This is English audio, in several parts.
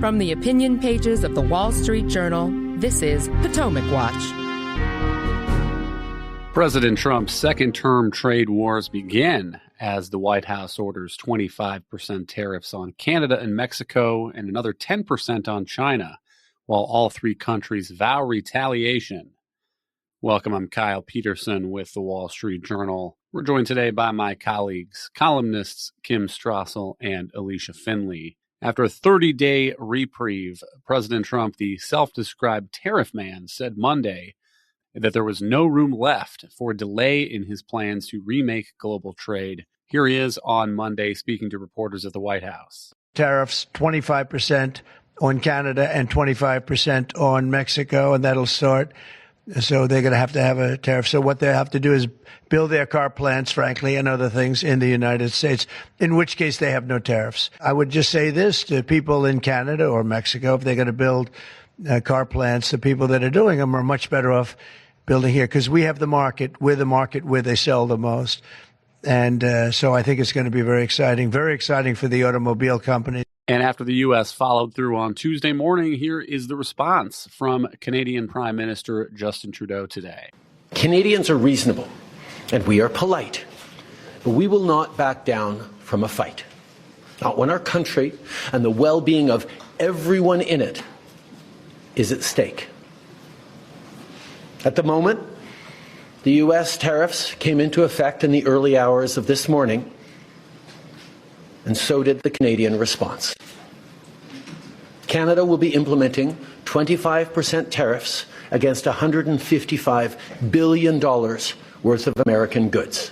From the opinion pages of the Wall Street Journal, this is Potomac Watch. President Trump's second-term trade wars begin as the White House orders 25% tariffs on Canada and Mexico and another 10% on China, while all three countries vow retaliation. Welcome, I'm Kyle Peterson with the Wall Street Journal. We're joined today by my colleagues, columnists Kim Strassel and Alicia Finley. After a 30-day reprieve, President Trump, the self-described tariff man, said Monday that there was no room left for delay in his plans to remake global trade. Here he is on Monday speaking to reporters at the White House. Tariffs, 25% on Canada and 25% on Mexico, and that'll start. So they're going to have a tariff. So what they have to do is build their car plants, frankly, and other things in the United States, in which case they have no tariffs. I would just say this to people in Canada or Mexico, if they're going to build car plants, the people that are doing them are much better off building here because we have the market. We're the market where they sell the most. And so I think it's going to be very exciting for the automobile companies. And after the U.S. followed through on Tuesday morning, here is the response from Canadian Prime Minister Justin Trudeau today. Canadians are reasonable and we are polite, but we will not back down from a fight. Not when our country and the well-being of everyone in it is at stake. At the moment, the U.S. tariffs came into effect in the early hours of this morning, and so did the Canadian response. Canada will be implementing 25% tariffs against $155 billion worth of American goods,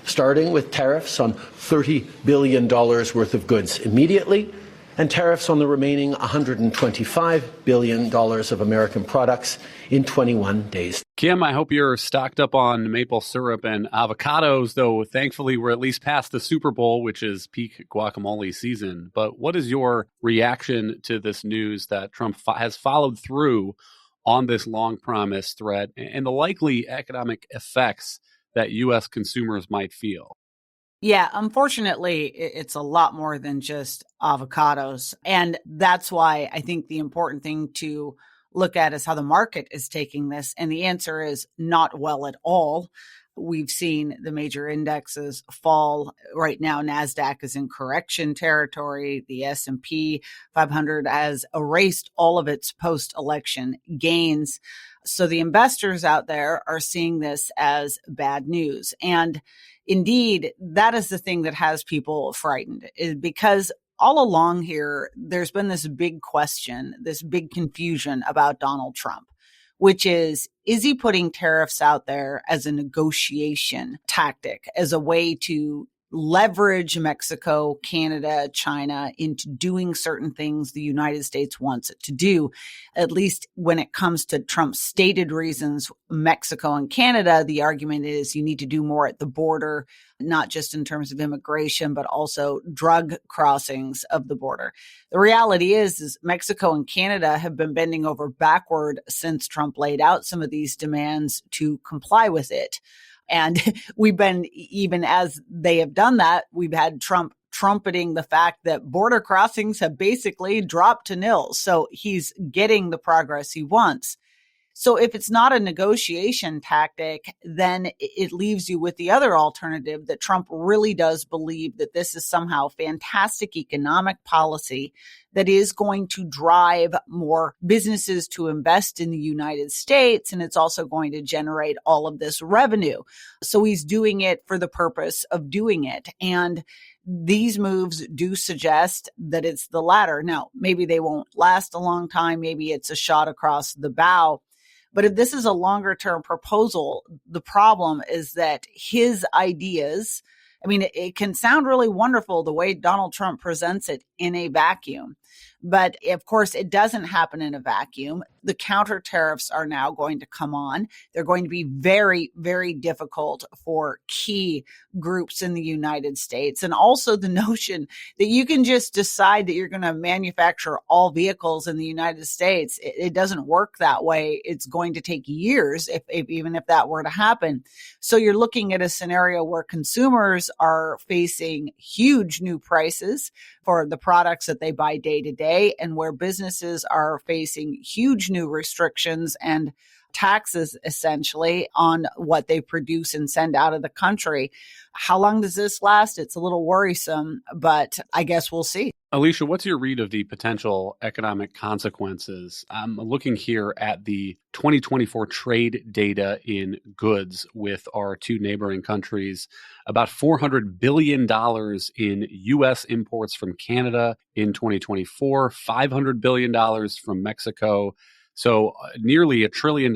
starting with tariffs on $30 billion worth of goods immediately, and tariffs on the remaining $125 billion of American products in 21 days. Kim, I hope you're stocked up on maple syrup and avocados, though thankfully we're at least past the Super Bowl, which is peak guacamole season. But what is your reaction to this news that Trump has followed through on this long-promised threat and the likely economic effects that U.S. consumers might feel? Yeah, unfortunately, it's a lot more than just avocados. And that's why I think the important thing to look at is how the market is taking this. And the answer is not well at all. We've seen the major indexes fall. Right now, NASDAQ is in correction territory. The S&P 500 has erased all of its post-election gains. So the investors out there are seeing this as bad news. And indeed, that is the thing that has people frightened, is because all along here, there's been this big question, this big confusion about Donald Trump, which is he putting tariffs out there as a negotiation tactic, as a way to leverage Mexico, Canada, China into doing certain things the United States wants it to do? At least when it comes to Trump's stated reasons, Mexico and Canada, the argument is you need to do more at the border, not just in terms of immigration, but also drug crossings of the border. The reality is Mexico and Canada have been bending over backward since Trump laid out some of these demands to comply with it. And we've been, even as they have done that, we've had Trump trumpeting the fact that border crossings have basically dropped to nil. So he's getting the progress he wants. So if it's not a negotiation tactic, then it leaves you with the other alternative that Trump really does believe that this is somehow fantastic economic policy that is going to drive more businesses to invest in the United States. And it's also going to generate all of this revenue. So he's doing it for the purpose of doing it. And these moves do suggest that it's the latter. Now, maybe they won't last a long time. Maybe it's a shot across the bow. But if this is a longer term proposal, the problem is that his ideas, I mean, it can sound really wonderful the way Donald Trump presents it in a vacuum. But of course, it doesn't happen in a vacuum. The counter tariffs are now going to come on. They're going to be very, very difficult for key groups in the United States. And also the notion that you can just decide that you're going to manufacture all vehicles in the United States. It doesn't work that way. It's going to take years, even if that were to happen. So you're looking at a scenario where consumers are facing huge new prices for the products that they buy day to day. today and where businesses are facing huge new restrictions and taxes essentially on what they produce and send out of the country. How long does this last? It's a little worrisome, but I guess we'll see. Alicia, what's your read of the potential economic consequences? I'm looking here at the 2024 trade data in goods with our two neighboring countries. About $400 billion in U.S. imports from Canada in 2024, $500 billion from Mexico. So nearly $1 trillion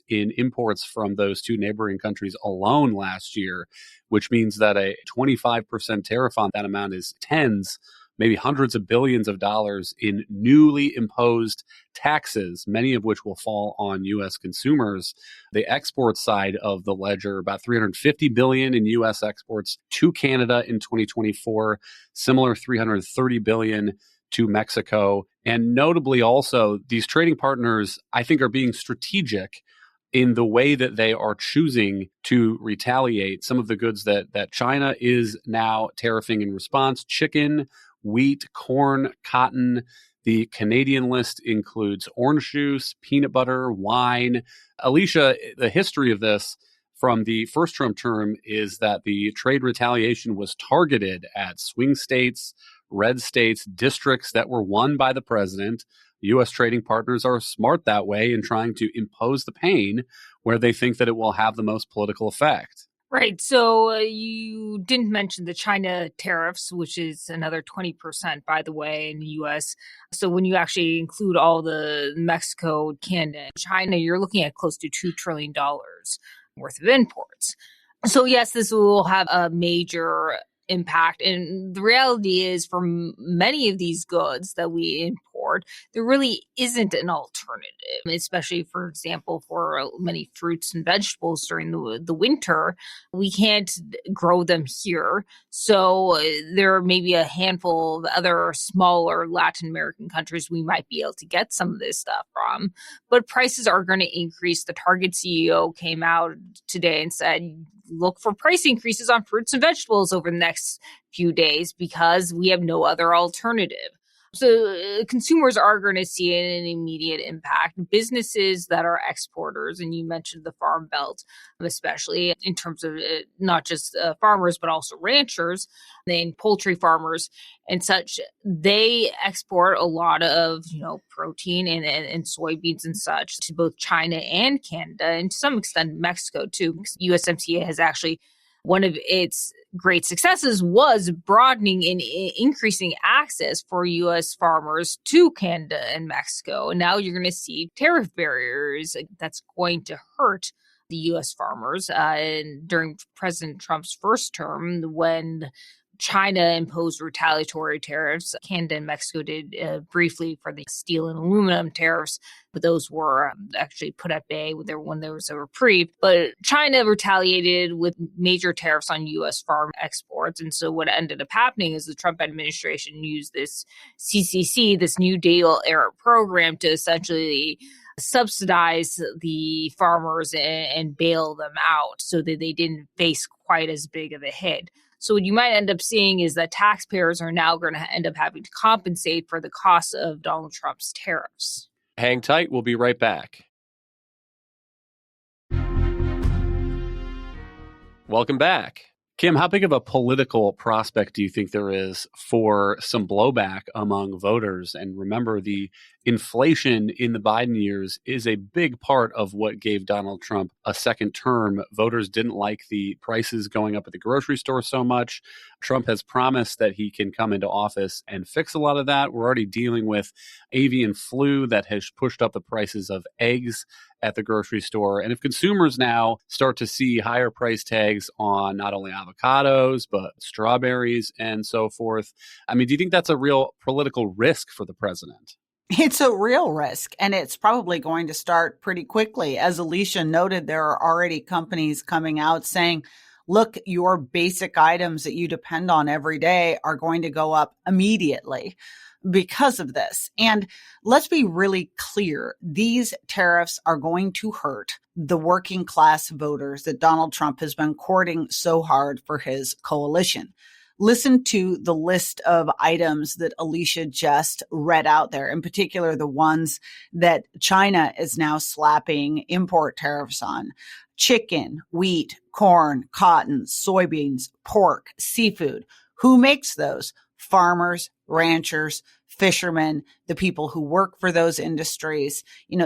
in imports from those two neighboring countries alone last year, which means that a 25% tariff on that amount is tens, maybe hundreds of billions of dollars in newly imposed taxes, many of which will fall on U.S. consumers. The export side of the ledger, about $350 billion in U.S. exports to Canada in 2024, similar $330 billion to Mexico. And notably also, these trading partners, I think, are being strategic in the way that they are choosing to retaliate. Some of the goods that China is now tariffing in response: chicken, wheat, corn, cotton. The Canadian list includes orange juice, peanut butter, wine. Alicia, the history of this from the first Trump term is that the trade retaliation was targeted at swing states, red states, districts that were won by the president. U.S. trading partners are smart that way in trying to impose the pain where they think that it will have the most political effect. Right. So you didn't mention the China tariffs, which is another 20%, by the way, in the U.S. So when you actually include all the Mexico, Canada, China, you're looking at close to $2 trillion worth of imports. So yes, this will have a major impact. And the reality is, for many of these goods that we import, there really isn't an alternative, especially, for example, for many fruits and vegetables during the winter. We can't grow them here. So there may be a handful of other smaller Latin American countries we might be able to get some of this stuff from. But prices are going to increase. The Target CEO came out today and said, look for price increases on fruits and vegetables over the next few days because we have no other alternative. So consumers are going to see an immediate impact. Businesses that are exporters, and you mentioned the Farm Belt, especially in terms of not just farmers, but also ranchers and poultry farmers and such, they export a lot of, protein and soybeans and such to both China and Canada, and to some extent Mexico too. USMCA has actually, one of its great successes was broadening and increasing access for U.S. farmers to Canada and Mexico. And now you're going to see tariff barriers that's going to hurt the U.S. farmers. And during President Trump's first term, when China imposed retaliatory tariffs, Canada and Mexico did briefly for the steel and aluminum tariffs, but those were actually put at bay when there was a reprieve. But China retaliated with major tariffs on U.S. farm exports. And so what ended up happening is the Trump administration used this CCC, this New Deal era program, to essentially subsidize the farmers and bail them out so that they didn't face quite as big of a hit. So what you might end up seeing is that taxpayers are now going to end up having to compensate for the cost of Donald Trump's tariffs. Hang tight. We'll be right back. Welcome back. Kim, how big of a political prospect do you think there is for some blowback among voters? And remember, the inflation in the Biden years is a big part of what gave Donald Trump a second term. Voters didn't like the prices going up at the grocery store so much. Trump has promised that he can come into office and fix a lot of that. We're already dealing with avian flu that has pushed up the prices of eggs at the grocery store. And if consumers now start to see higher price tags on not only avocados, but strawberries and so forth, do you think that's a real political risk for the president? It's a real risk, and it's probably going to start pretty quickly. As Alicia noted, there are already companies coming out saying, look, your basic items that you depend on every day are going to go up immediately because of this. And let's be really clear. These tariffs are going to hurt the working class voters that Donald Trump has been courting so hard for his coalition. listen to the list of items that Alicia just read out there, in particular, the ones that China is now slapping import tariffs on. Chicken, wheat, corn, cotton, soybeans, pork, seafood. Who makes those? Farmers, ranchers, fishermen, the people who work for those industries.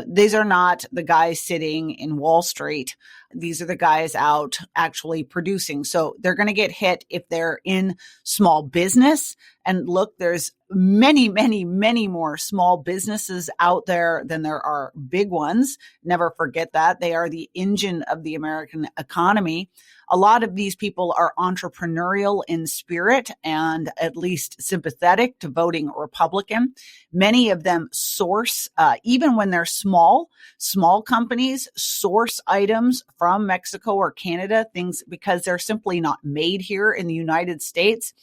These are not the guys sitting in Wall Street. These are the guys out actually producing. So they're going to get hit if they're in small business. And look, there's many, many, many more small businesses out there than there are big ones. Never forget that. They are the engine of the American economy. A lot of these people are entrepreneurial in spirit and at least sympathetic to voting Republican. Many of them source, even when they're small companies source items from Mexico or Canada, things because they're simply not made here in the United States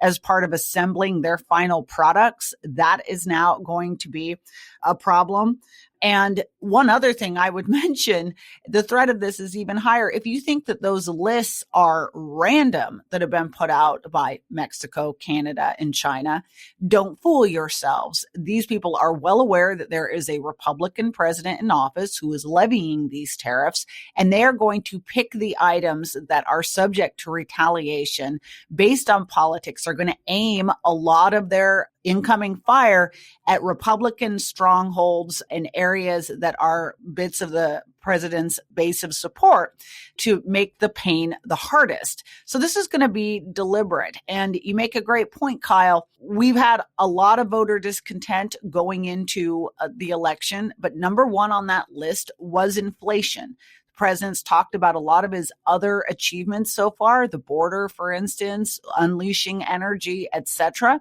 as part of assembling their final products. That is now going to be a problem. And one other thing I would mention, the threat of this is even higher. If you think that those lists are random that have been put out by Mexico, Canada, and China, don't fool yourselves. These people are well aware that there is a Republican president in office who is levying these tariffs, and they are going to pick the items that are subject to retaliation based on politics. They're going to aim a lot of their incoming fire at Republican strongholds and areas that are bits of the president's base of support to make the pain the hardest. So this is going to be deliberate. And you make a great point, Kyle. We've had a lot of voter discontent going into the election, but number one on that list was inflation. President's talked about a lot of his other achievements so far, the border, for instance, unleashing energy, etc.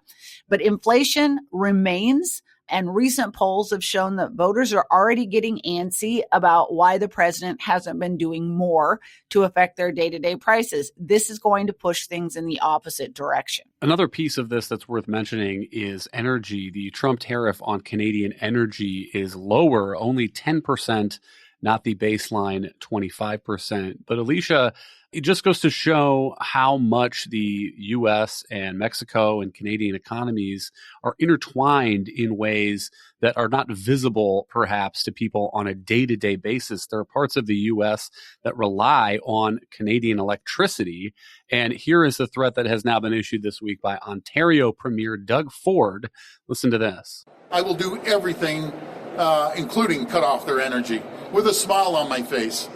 But inflation remains, and recent polls have shown that voters are already getting antsy about why the president hasn't been doing more to affect their day-to-day prices. This is going to push things in the opposite direction. Another piece of this that's worth mentioning is energy. The Trump tariff on Canadian energy is lower, only 10%. Not the baseline 25%. But Alicia, it just goes to show how much the U.S. and Mexico and Canadian economies are intertwined in ways that are not visible, perhaps, to people on a day-to-day basis. There are parts of the U.S. that rely on Canadian electricity. And here is the threat that has now been issued this week by Ontario Premier Doug Ford. Listen to this. I will do everything, including cut off their energy, with a smile on my face.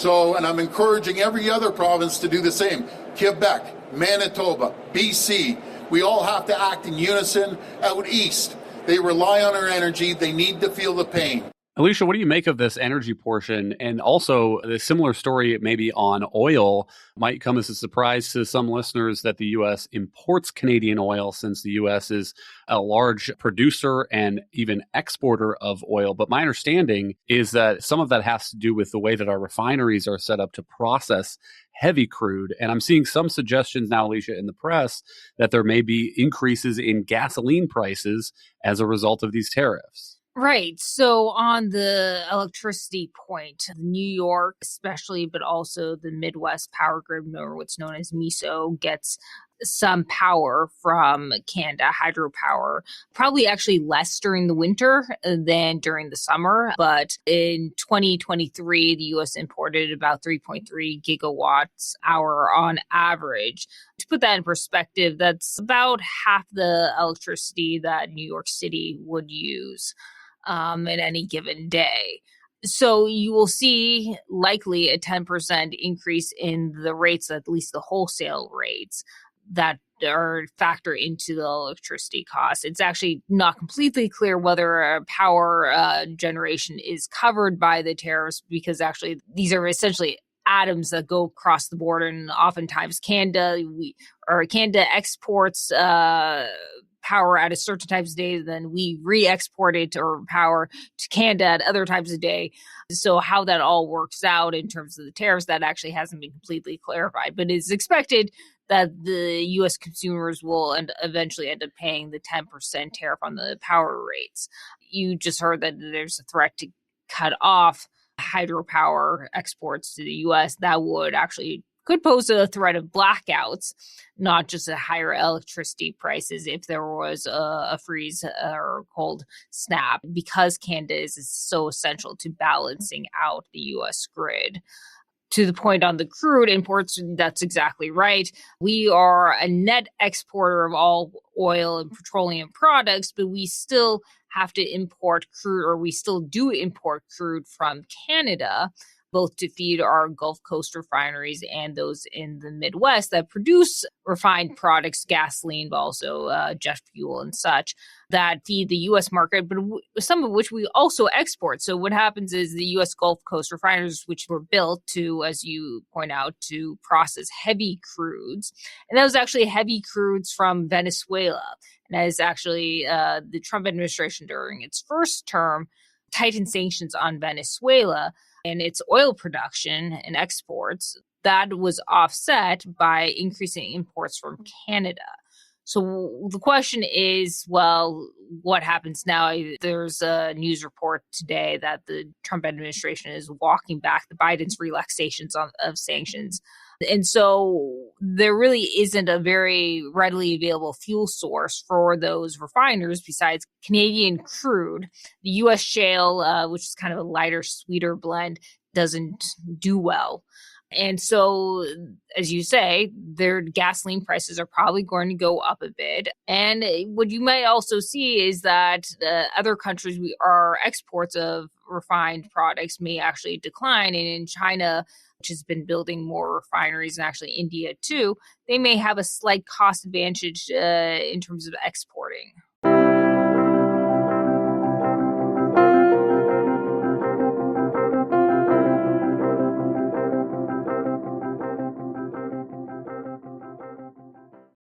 And I'm encouraging every other province to do the same. Quebec, Manitoba, BC, we all have to act in unison. Out east, they rely on our energy. They need to feel the pain. Alicia, what do you make of this energy portion? And also the similar story maybe on oil might come as a surprise to some listeners that the U.S. imports Canadian oil, since the U.S. is a large producer and even exporter of oil. But my understanding is that some of that has to do with the way that our refineries are set up to process heavy crude. And I'm seeing some suggestions now, Alicia, in the press that there may be increases in gasoline prices as a result of these tariffs. Right. So on the electricity point, New York especially, but also the Midwest power grid, or what's known as MISO, gets some power from Canada, hydropower, probably actually less during the winter than during the summer. But in 2023, the U.S. imported about 3.3 gigawatts hour on average. To put that in perspective, that's about half the electricity that New York City would use in any given day. So you will see likely a 10% increase in the rates, at least the wholesale rates that are factor into the electricity cost. It's actually not completely clear whether power generation is covered by the tariffs, because actually these are essentially atoms that go across the border, and oftentimes Canada exports power at a certain times of day, then we re-export it or power to Canada at other times of day. So how that all works out in terms of the tariffs, that actually hasn't been completely clarified, but it's expected that the U.S. consumers will eventually end up paying the 10% tariff on the power rates. You just heard that there's a threat to cut off hydropower exports to the U.S. That would actually could pose a threat of blackouts, not just a higher electricity prices if there was a freeze or cold snap, because Canada is so essential to balancing out the U.S. grid. To the point on the crude imports, that's exactly right. We are a net exporter of all oil and petroleum products, but we still have to import crude, or we still do import crude from Canada, both to feed our Gulf Coast refineries and those in the Midwest that produce refined products, gasoline, but also jet fuel and such, that feed the U.S. market, but some of which we also export. So what happens is the U.S. Gulf Coast refineries, which were built to, as you point out, to process heavy crudes, and that was actually heavy crudes from Venezuela. And that is actually the Trump administration during its first term tightened sanctions on Venezuela and its oil production and exports. That was offset by increasing imports from Canada. So the question is, well, what happens now? There's a news report today that the Trump administration is walking back the Biden's relaxations of sanctions. And so there really isn't a very readily available fuel source for those refiners besides Canadian crude. The U.S. shale, which is kind of a lighter, sweeter blend, doesn't do well. And so, as you say, their gasoline prices are probably going to go up a bit. And what you might also see is that other countries, our exports of refined products may actually decline. And in China, which has been building more refineries, and actually India too, they may have a slight cost advantage in terms of exporting.